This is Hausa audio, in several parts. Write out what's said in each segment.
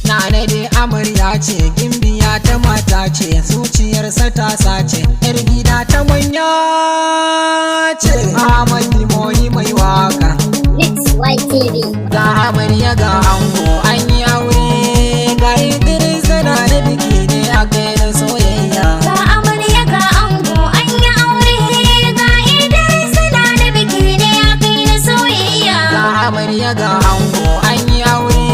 Nana dai amarya ce, gimbiya ta mata ce, zuciyarsa ta sace, yar gida ta manya ce. Ahmad Moyi mai waka Mix YTV. ga amarya ga ango an yi aure, ga Idris na da biki ne a kai da soyayya. Ga amarya ga ango an yi aure, ga Idris na da biki ne a kai da soyayya. Ga amarya ga ango an yi aure,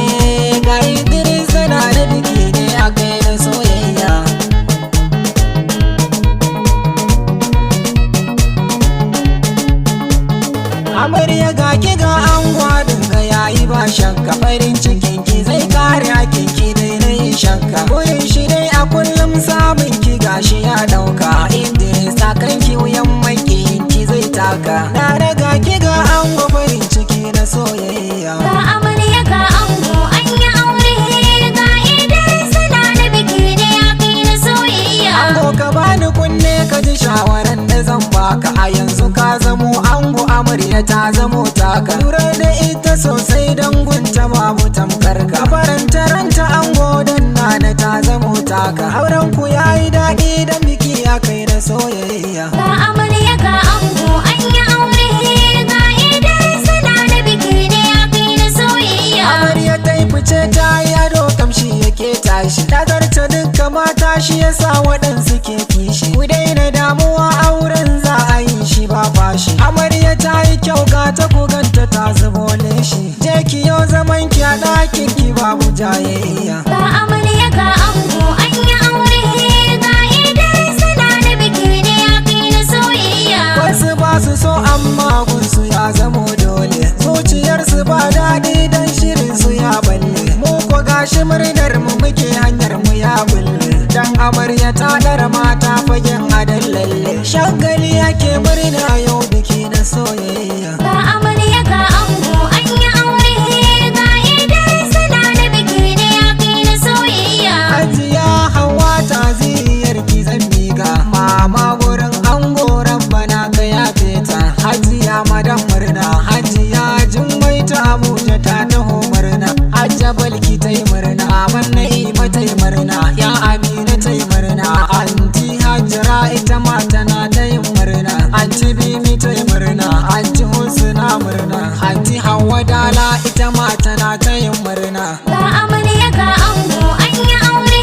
ga Idris na da biki ne a kai da soyayya. Amarya ga ki ga ango dinga yayi ba shakka, farin cikin ki zai kare hakin ki dai na yin shakka. Gurin shi dai a kullum samun ki gashi ya dauka, Idris kan ki wuyan makiyin ki zai taka. Na daga ki ga ango farin ciki na soyayya. Ga amarya ga ango an yi aure, ga Idris na da biki ne a kai da soyayya. Ango ka bani kunne ka ji shawaran da zan baka, a yanzu ka zamo ango amarya ta zamo taka. Lura da ita sosai don gunta babu tamkar ka, faranta ranta ango don nana ta zamo taka. Auren ku yayi daɗi don biki ya kai da soyayya. Ga amarya ga ango an yi aure, ga Idris na da biki ne a kai da soyayya. Amarya ta yi fice ta yi ado kamshi yake tashi, ta zarta dukkan mata shi yasa waɗansu ke kishi. Ku daina damuwa auren za a yi shi ba fashi. Amarya ta yi kyau ga ta ku ganta ta zubo leshi, je ki yau zaman ki a ɗakin ki babu jayayya. Ga amarya ga ango an yi aure, ga Idris na da biki ne a kai da soyayya. Wasu ba su so amma gunsu ya zamo dole, zuciyarsu ba daɗi dan shirin su ya balle. Mu ko gashi murnar mu muke hanyar mu ya bulle, dan amarya ta ɗara mata fagen adan lalle. Shagali yake murna yau biki na soyayya. Ga amarya ga ango an yi aure, ga Idris na da biki ne a kai da soyayya. Hajiya Hauwa ta ziyar ki zan miƙa, mama gurin ango rabbana ka yafe ta. Hajiya madan murna, Hajiya Jummai ta Abuja ta taho murna, Hajja Balki ta yi murna, Amanna Ima ta yi murna, ya Amina ta yi murna, Anti Hajara ita ma tana ta yin murna, Anti Bimi ta yi murna, Anti Husna murna, Anti Hauwa Dala ita ma tana ta yin murna. Ga amarya ga ango an yi aure,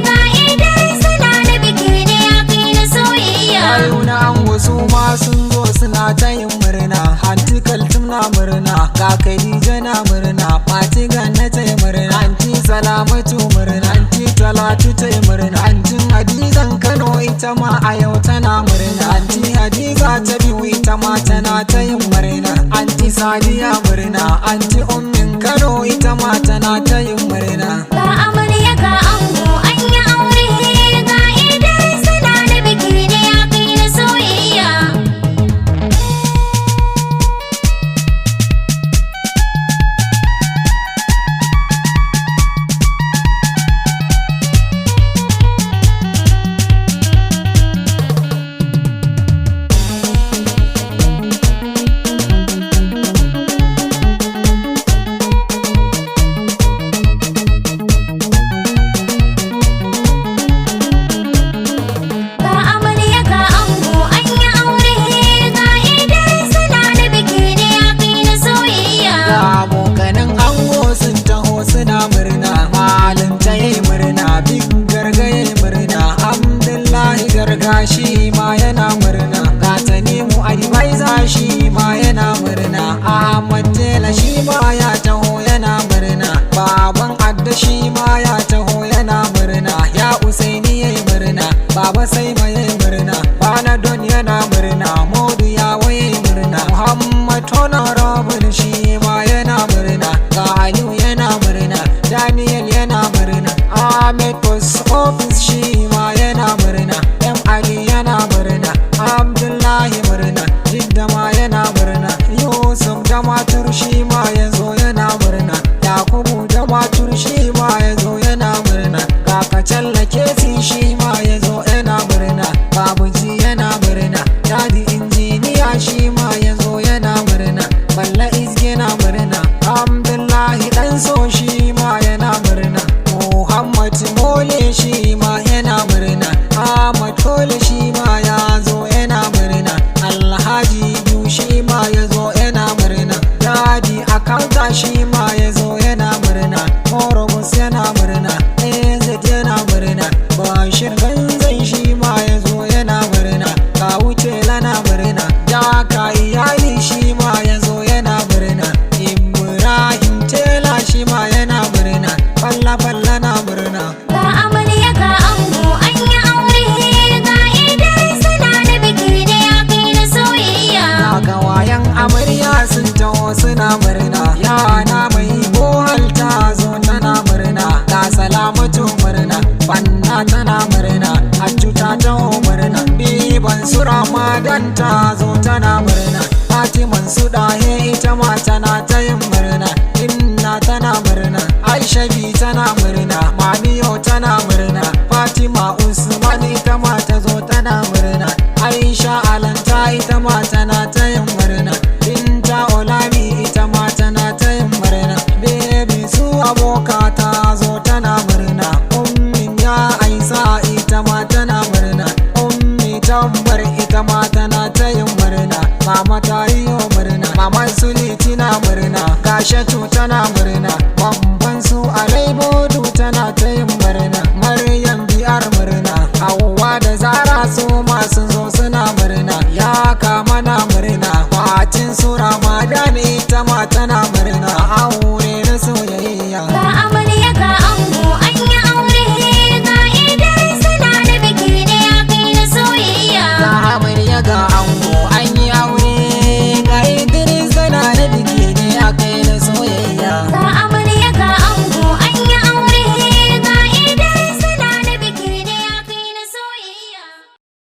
ga Idris na da biki ne a kai da soyayya. Ayu na ango su ma sun zo suna ta yin murna, Anti Kaltum na murna, ga Khadija na murna, Fati Ganna ta yi murna, Anti Salamatu murna, Anti Talatu ta yi murna, Anti Hadizan Kano ita ma a yau tana murna, Anti Hadiza ta biyu ita ma tana ta yin murna, Anti Sadiya murna, Anti Ummin Kano ita ma tana ta yin murna. Ga amarya ga ango an yi aure, ga Idris na da biki ne a kai da soyayya. Ga amarya ga ango an yi aure, ga Idris na da biki ne a kai da soyayya. Ga abokanan ango sun taho suna murna, Malam ta yi murna, Big Garga ya yi murna, Abdullahi Garga shi ma yana murna, ga Tanimu Advisor shi ma yana murna, Ahmad Tela shi ma ya taho yana murna, Baban Adda shi ma ya taho yana murna, ya Usaini ya yi murna, Baba Saima ya yi murna, Panadon yana murna, Modu ya waye murna, Muhammad Honorable shi ma yana murna, ga Aliyu yana murna, Daniel yana murna, Ahmed Post Office shi ma yana murna, M Ali yana murna, Abdullahi murna, Jidda ma yana murna, Yusuf da Matur shi ma yazo yana murna, Yakubu da Matur shi ma yazo yana murna, ga Kacalla Kesi shi ma yazo yana murna, Ramadan ta zo tana murna, Fatiman su dahe ita ma tana ta yin murna, Inna tana murna, Aisha bi tana murna, Mamiyo tana murna, Fatima Usman ita ma ta zo tana murna, Aisha Alanta ita ma tana ta yin murna, Binta Olami ita ma tana ta yin murna, Baby su aboka ta zo tana murna, Ummin ya Aisa ita ma tana murna, Ummi Tambar ita ma tana ta yin murna, Mama ta yi murna, Mama Suli tana murna, Gashatu tana